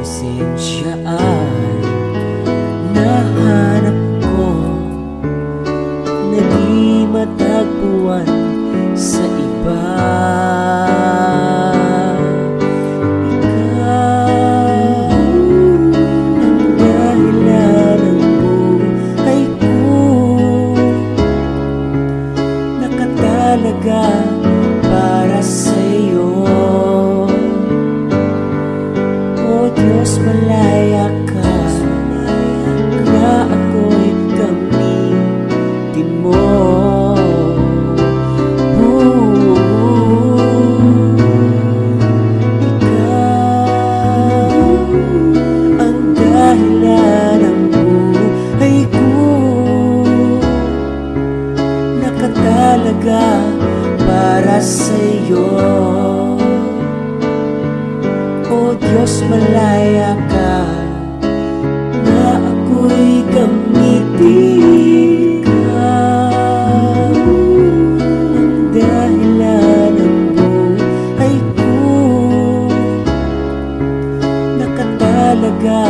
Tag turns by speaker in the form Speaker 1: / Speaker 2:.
Speaker 1: Presensya ay nahanap ko na di matagpuan sa iba. Ikaw ang dahilan ng buhay ko, nakatalaga para sa'yo. O Diyos, malaya ka na ako'y gamitin mo. Ikaw ang dahilan ng buhay ko, nakatalaga para sa'yo. O Diyos, malaya ka na ako'y gamitin. Ikaw ang dahilan ng buhay ko, nakatalaga